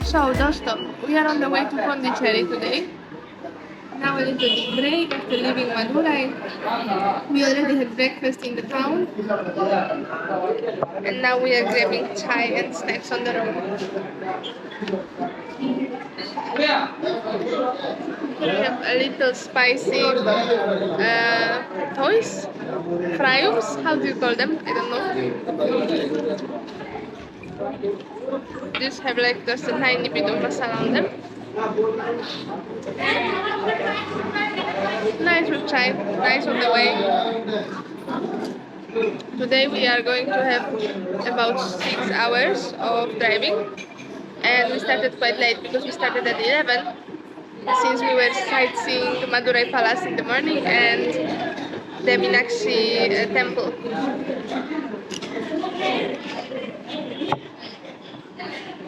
So, Dosto, we are on the way to Pondicherry today. Now a little break after leaving Madurai. We already had breakfast in the town. And now we are grabbing chai and snacks on the road. We have a little spicy toys, fryums, how do you call them? I don't know. These have like just a tiny bit of masala on them. Nice with chai, nice on the way. Today we are going to have about 6 hours of driving, and we started quite late because we started at 11 since we were sightseeing Madurai Palace in the morning and the Meenakshi temple.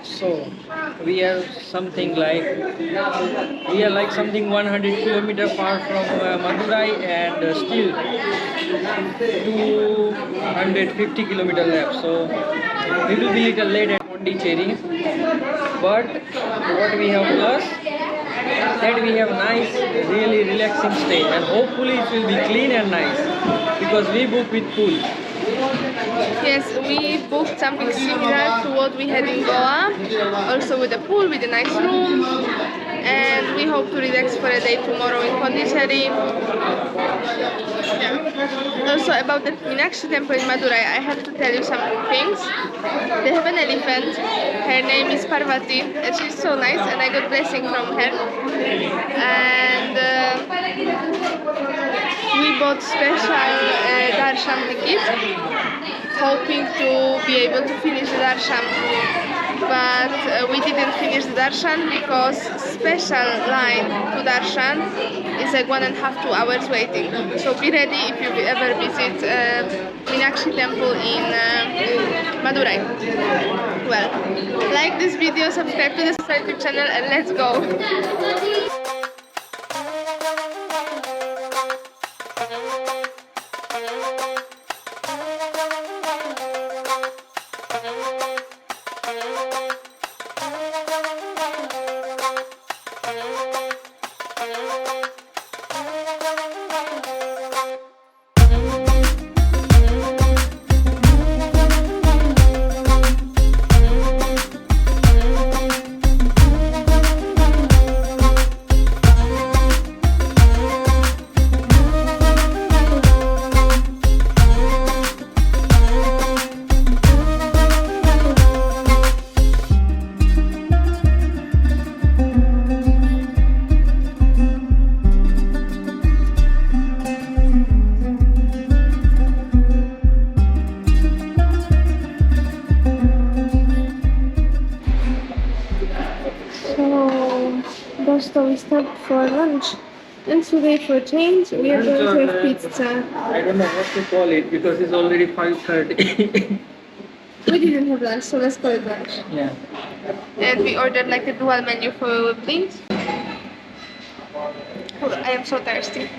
So we are something like 100 kilometers far from Madurai, and still 250 kilometers left. So we will be little late at Pondicherry. But what we have plus, that we have nice, really relaxing stay, and hopefully it will be clean and nice because we book with pool. Yes, we booked something similar to what we had in Goa, also with a pool, with a nice room, and we hope to relax for a day tomorrow in Pondicherry. Yeah. Also about the Meenakshi temple in Madurai, I have to tell you some things. They have an elephant, her name is Parvati, and she's so nice, and I got blessing from her. And we bought special darshan ticket, hoping to be able to finish the darshan, but we didn't finish the darshan because special line to darshan is like 1.5–2 hours waiting. So be ready if you ever visit Meenakshi temple in Madurai. Well, like this video, subscribe to the YouTube channel, and let's go! So we stopped for lunch, and today for change we are going to have pizza. I don't know what to call it because it's already 5:30. We didn't have lunch, so let's call it lunch. Yeah. And we ordered like a dual menu for drinks. Oh, I am so thirsty.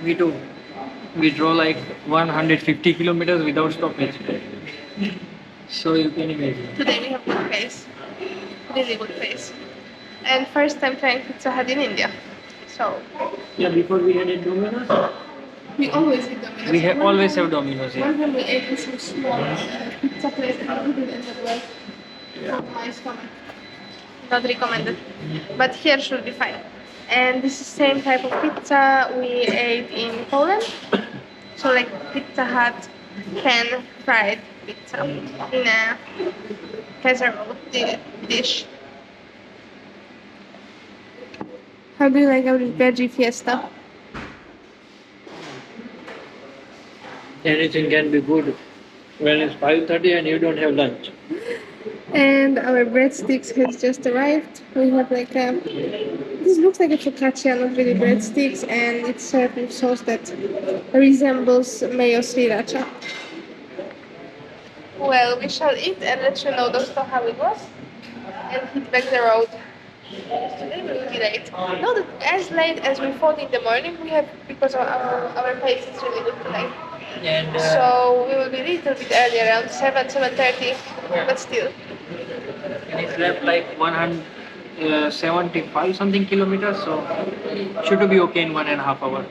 Me too. We drove like 150 kilometers without stoppage. So you can imagine. Today we have good pace. Really good pace. And first time trying Pizza Hut in India. So yeah, before we had a Domino's. We always eat Domino's. We always have Domino's. Yeah. One time we ate in some small pizza place and it didn't end up well. Yeah. My stomach. Not recommended. But here should be fine. And this is the same type of pizza we ate in Poland. So like Pizza Hut pan fried pizza in a casserole dish. How do you like our veggie fiesta? Anything can be good when it's 5:30 and you don't have lunch. And our breadsticks has just arrived. We have like a, this looks like a focaccia, not really breadsticks, and it's served with sauce that resembles mayo sriracha. Well, we shall eat and let you know how it was and hit back the road. Today we will be late. Not as late as we thought in the morning. We have because our pace is really good today. And So we will be a little bit earlier, around 7:30, but still. and it's left like 175 something kilometers, so should be okay in 1.5 hours.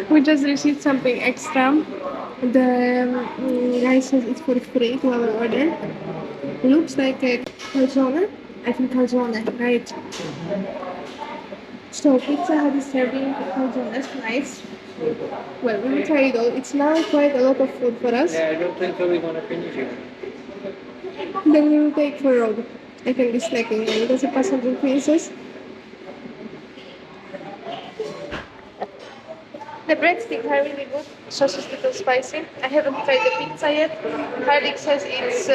We just received something extra. The guy says it's for free to our order. Looks like a calzone. I think calzone, right? So Pizza Hut is serving calzones, nice. Well, we will try it all. It's now quite a lot of food for us. Yeah, I don't think so we're gonna finish it. Then we will take for road. I can be snacking. There's a passenger princess. The breadsticks are really good. Sauce is a little spicy. I haven't tried the pizza yet. Hardik says it's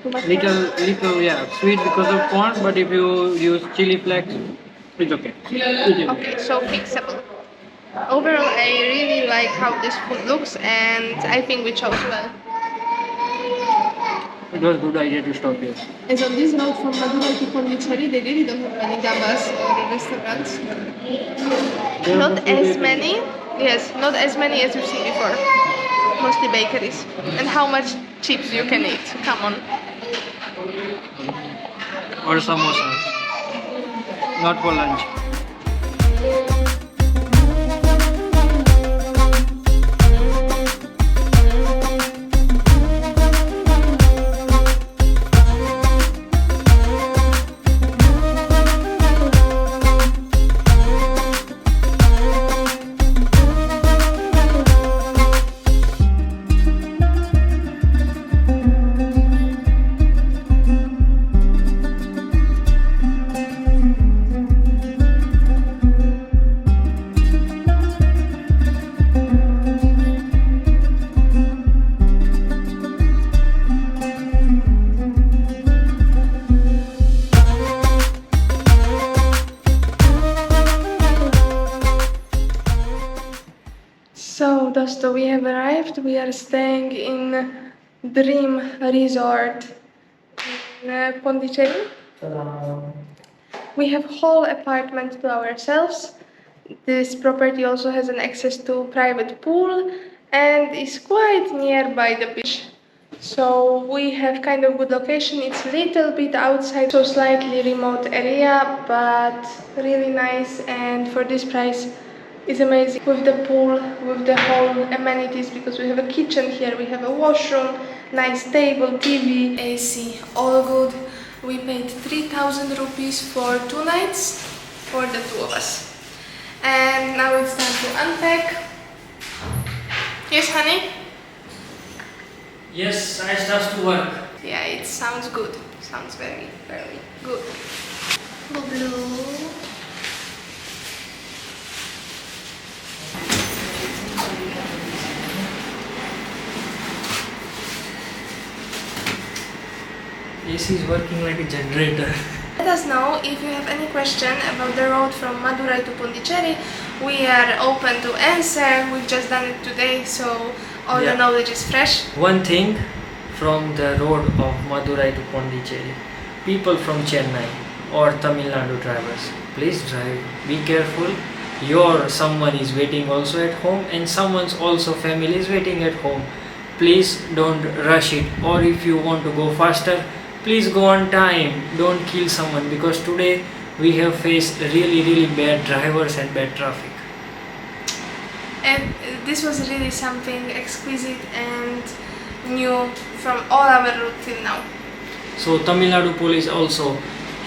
too much. Little, yeah, sweet because of corn, but if you use chili flakes, it's okay. Okay, so fixable. Overall, I really like how this food looks, and I think we chose well. It was a good idea to stop here. As on this road from Madurai to Pondicherry, they really don't have many dabas or restaurants. Not as many, yes, not as many as you've seen before. Mostly bakeries. And how much chips you can eat? Come on. Or samosa. Not for lunch. So, Dosto, we have arrived. We are staying in Dream Resort in Pondicherry. We have whole apartment to ourselves. This property also has an access to private pool and is quite nearby the beach. So we have kind of good location. It's a little bit outside, so slightly remote area, but really nice, and for this price it's amazing. With the pool, with the whole amenities, because we have a kitchen here, we have a washroom, nice table, TV, AC, all good. We paid 3,000 rupees for 2 nights for the two of us. And now it's time to unpack. Yes, honey? Yes, I start to work. Yeah, it sounds good. Sounds very, very good. Blue. AC is working like a generator. Let us know if you have any question about the road from Madurai to Pondicherry. We are open to answer. We've just done it today, so all the knowledge is fresh. One thing from the road of Madurai to Pondicherry, people from Chennai or Tamil Nadu drivers, please drive, be careful. Someone is waiting also at home, and someone's also family is waiting at home. Please don't rush it, or if you want to go faster, please go on time. Don't kill someone, because today we have faced really bad drivers and bad traffic. And this was really something exquisite and new from all our route till now. So Tamil Nadu police also,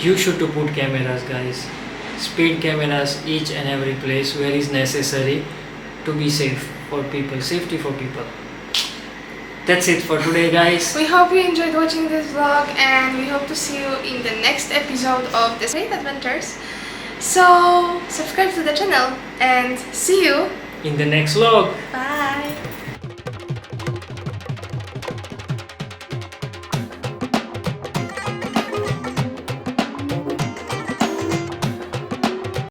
you should to put cameras, guys. Speed cameras each and every place where is necessary to be safe for people, safety for people. That's it for today, guys. We hope you enjoyed watching this vlog, and we hope to see you in the next episode of the Great Adventures. So subscribe to the channel and see you In the next vlog. Bye.